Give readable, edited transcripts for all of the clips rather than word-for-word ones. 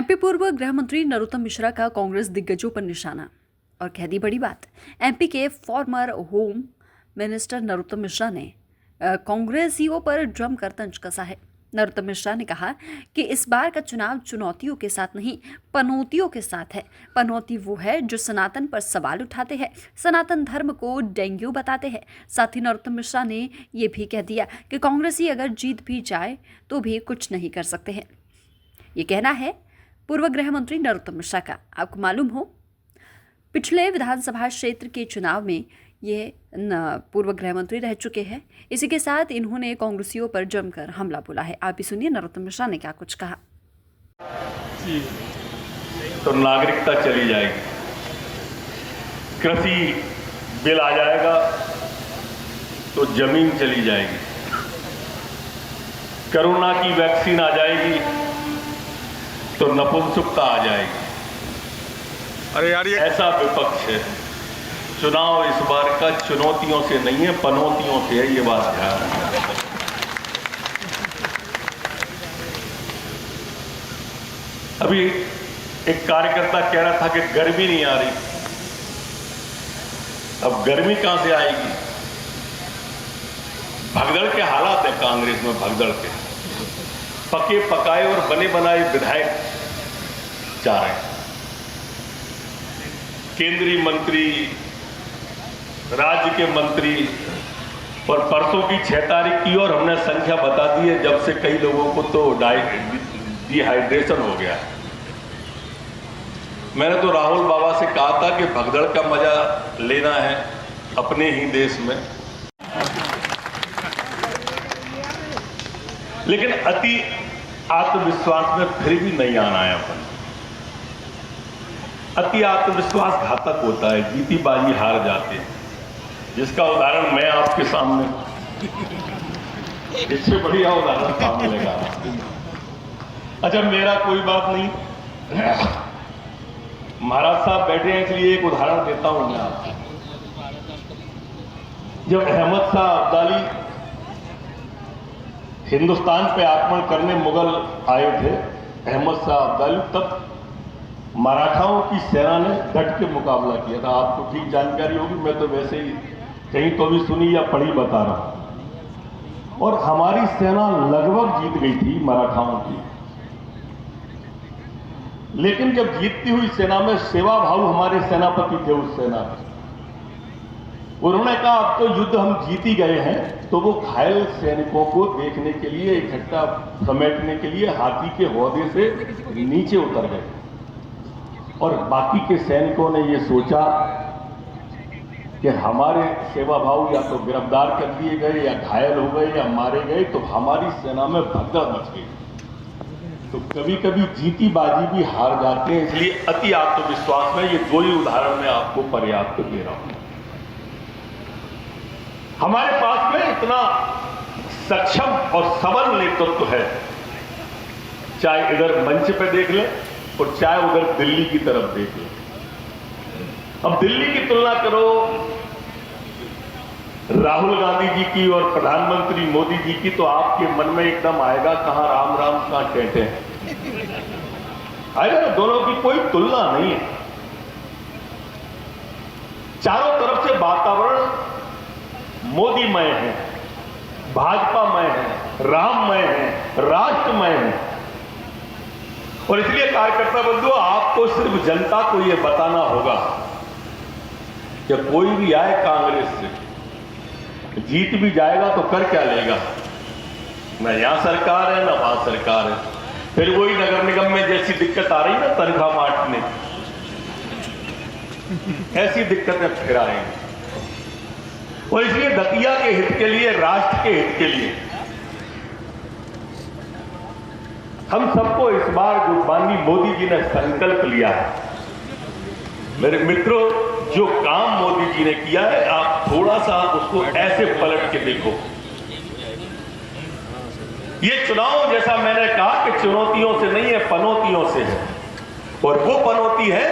MP पूर्व गृह मंत्री नरोत्तम मिश्रा का कांग्रेस दिग्गजों पर निशाना और कह दी बड़ी बात। एमपी के farmer home minister Narottam Mishra ने कांग्रेसियों पर जमकर तंज कसा है। नरोत्तम मिश्रा ने कहा कि इस बार का चुनाव चुनौतियों के साथ नहीं, पनौतियों के साथ है। पनौती वो है जो सनातन पर सवाल उठाते हैं, सनातन धर्म को डेंगू बताते हैं। साथ ही नरोत्तम मिश्रा ने ये भी कह दिया कि कांग्रेसी अगर जीत भी जाए तो भी कुछ नहीं कर सकते हैं। ये कहना है पूर्व गृह मंत्री नरोत्तम मिश्रा का। आपको मालूम हो, पिछले विधानसभा क्षेत्र के चुनाव में ये पूर्व गृह मंत्री रह चुके हैं। इसी के साथ इन्होंने कांग्रेसियों पर जमकर हमला बोला है। आप भी सुनिए नरोत्तम मिश्रा ने क्या कुछ कहा। तो नागरिकता चली जाएगी, कृषि बिल आ जाएगा तो जमीन चली जाएगी, कोरोना की वैक्सीन आ जाएगी तो नपुंसकता आ जाएगी। अरे यार, ये ऐसा विपक्ष है। चुनाव इस बार का चुनौतियों से नहीं है, पनौतियों से है, ये बात ध्यान रखना। अभी एक कार्यकर्ता कह रहा था कि गर्मी नहीं आ रही। अब गर्मी कहां से आएगी? भगदड़ के हालात है कांग्रेस में, भगदड़ के। पके पकाए और बने बनाए विधायक जा रहे हैं। केंद्रीय मंत्री, राज्य के मंत्री, और परसों की 6 तारीख की और हमने संख्या बता दी है, जब से कई लोगों को तो डिहाइड्रेशन हो गया। मैंने तो राहुल बाबा से कहा था कि भगदड़ का मजा लेना है अपने ही देश में, लेकिन अति आत्मविश्वास में फिर भी नहीं आना है अपन। अति आत्मविश्वास घातक होता है, जीती बाजी हार जाते हैं, जिसका उदाहरण मैं आपके सामने, इससे बढ़िया उदाहरण सामने लगा। अच्छा, मेरा कोई बात नहीं, महाराज साहब बैठे हैं इसलिए एक उदाहरण देता हूं मैं आपको। जब अहमद शाह अब्दाली हिंदुस्तान पे आक्रमण करने मुगल आए थे, अहमद शाह अब्दाली, तब मराठाओं की सेना ने डट के मुकाबला किया था। आपको ठीक जानकारी होगी, मैं तो वैसे ही कहीं तो भी सुनी या पढ़ी बता रहा हूं। और हमारी सेना लगभग जीत गई थी मराठाओं की, लेकिन जब जीतती हुई सेना में सेवा भाव हमारे सेनापति थे उस सेना में, उन्होंने कहा अब तो युद्ध हम जीत ही गए हैं, तो वो घायल सैनिकों को देखने के लिए, इकट्ठा समेटने के लिए हाथी के हौदे से नीचे उतर गए। और बाकी के सैनिकों ने ये सोचा कि हमारे सेवा भाव या तो गिरफ्तार कर दिए गए या घायल हो गए या मारे गए, तो हमारी सेना में भगदड़ मच गई। तो कभी कभी जीती बाजी भी हार जाते हैं, इसलिए अति आत्मविश्वास में ये 2 ही उदाहरण मैं आपको पर्याप्त दे रहा हूं। हमारे पास में इतना सक्षम और सबल नेतृत्व है, चाहे इधर मंच पे देख ले और चाहे उधर दिल्ली की तरफ देख ले। अब दिल्ली की तुलना करो राहुल गांधी जी की और प्रधानमंत्री मोदी जी की, तो आपके मन में एकदम आएगा कहां राम राम कहां टेंटे हैं, आएगा ना। दोनों की कोई तुलना नहीं है। चारों तरफ से वातावरण मोदीमय है, भाजपामय है, राममय है, राष्ट्रमय है। और इसलिए कार्यकर्ता बंधु, आपको सिर्फ जनता को यह बताना होगा कि कोई भी आए कांग्रेस से, जीत भी जाएगा तो कर क्या लेगा? ना यहां सरकार है ना वहां सरकार है, फिर वही नगर निगम में जैसी दिक्कत आ रही ना तनख्वाह बांटने, ऐसी दिक्कतें फिर आएंगी। और इसलिए दतिया के हित के लिए, राष्ट्र के हित के लिए, हम सबको इस बार जो माननीय मोदी जी ने संकल्प लिया है, मेरे मित्रों, जो काम मोदी जी ने किया है, आप थोड़ा सा उसको ऐसे पलट के देखो। ये चुनाव, जैसा मैंने कहा कि चुनौतियों से नहीं है, पनौतियों से है। और वो पनौती है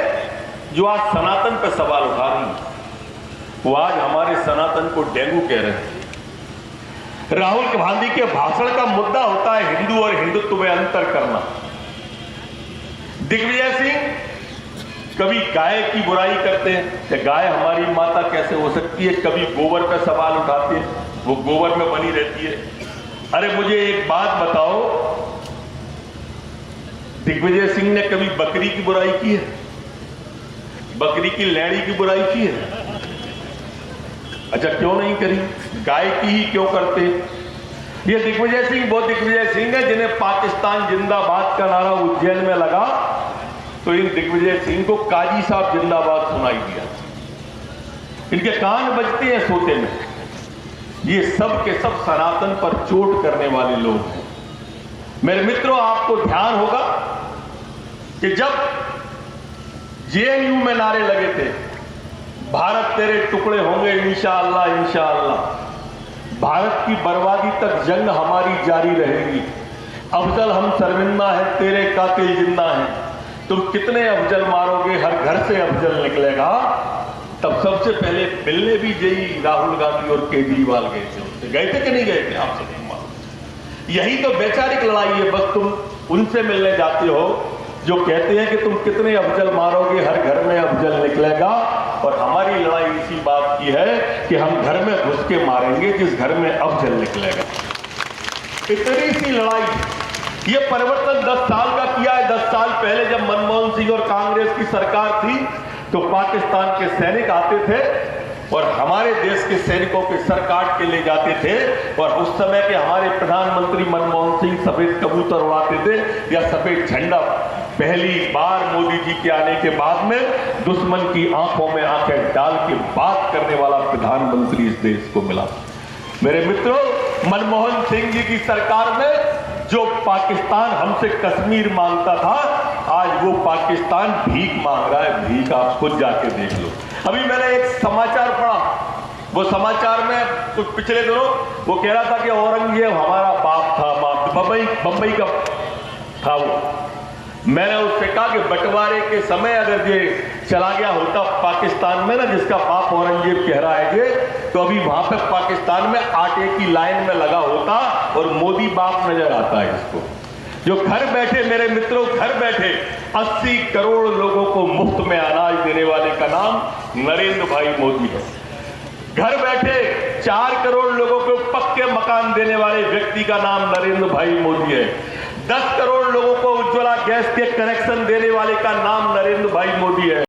जो आज सनातन पर सवाल उठा रही है। वो आज हमारे सनातन को डेंगू कह रहे हैं। राहुल गांधी के भाषण का मुद्दा होता है हिंदू और हिंदुत्व में अंतर करना। दिग्विजय सिंह कभी गाय की बुराई करते हैं कि गाय हमारी माता कैसे हो सकती है, कभी गोबर का सवाल उठाते हैं, वो गोबर में बनी रहती है। अरे मुझे एक बात बताओ, दिग्विजय सिंह ने कभी बकरी की बुराई की है? बकरी की लेड़ी की बुराई की है? अच्छा, क्यों नहीं करी? गाय की ही क्यों करते? ये दिग्विजय सिंह वो दिग्विजय सिंह है जिन्हें पाकिस्तान जिंदाबाद का नारा उज्जैन में लगा तो इन दिग्विजय सिंह को काजी साहब जिंदाबाद सुनाई दिया। इनके कान बजते हैं सोते में। ये सब के सब सनातन पर चोट करने वाले लोग हैं। मेरे मित्रों, आपको ध्यान होगा कि जब जेएनयू में नारे लगे थे, भारत तेरे टुकड़े होंगे इंशाअल्लाह इंशाअल्लाह, भारत की बर्बादी तक जंग हमारी जारी रहेगी, अफजल हम शर्मिंदा है तेरे कातिल जिंदा है, तुम कितने अफजल मारोगे हर घर से अफजल निकलेगा। तब सबसे पहले मिलने भी यही राहुल गांधी और केजरीवाल गए थे। उनसे गए थे कि नहीं गए थे? आप सबको मालूम। यही तो वैचारिक लड़ाई है। बस तुम उनसे मिलने जाते हो जो कहते हैं कि तुम कितने अफजल मारोगे हर घर में अफजल निकलेगा, और हमारी लड़ाई इसी बात की है कि हम घर में घुस के मारेंगे जिस घर में अफजल निकलेगा। इतनी सी लड़ाई। ये परिवर्तन 10 साल का किया है। 10 साल पहले जब मनमोहन सिंह और कांग्रेस की सरकार थी तो पाकिस्तान के सैनिक आते थे और हमारे देश के सैनिकों के सर काट के ले जाते थे, और उस समय के हमारे प्रधानमंत्री मनमोहन सिंह सफेद कबूतर उड़ाते थे या सफेद झंडा। पहली बार मोदी जी के आने के बाद में दुश्मन की आंखों में आंखें डाल के बात करने वाला प्रधानमंत्री इस देश को मिला। मेरे मित्रों, मनमोहन सिंह जी की सरकार में जो पाकिस्तान हमसे कश्मीर मांगता था, आज वो पाकिस्तान भीख मांग रहा है। भीख आप खुद जाके देख लो। अभी मैंने एक समाचार पढ़ा, वो समाचार में कुछ पिछले दिनों वो कह रहा था कि औरंगजेब हमारा बाप था, बंबई का था वो। मैंने उससे कहा कि बंटवारे के समय अगर ये चला गया होता पाकिस्तान में ना, जिसका बाप औरंगजेब कह रहा है ये, तो अभी वहां पे पाकिस्तान में आटे की लाइन में लगा होता और मोदी बाप नजर आता है इसको। जो घर बैठे, मेरे मित्रों, घर बैठे 80 करोड़ लोगों को मुफ्त में अनाज देने वाले का नाम नरेंद्र भाई मोदी है। घर बैठे 4 करोड़ लोगों को पक्के मकान देने वाले व्यक्ति का नाम नरेंद्र भाई मोदी है। 10 करोड़ लोगों को उज्ज्वला गैस के कनेक्शन देने वाले का नाम नरेंद्र भाई मोदी है।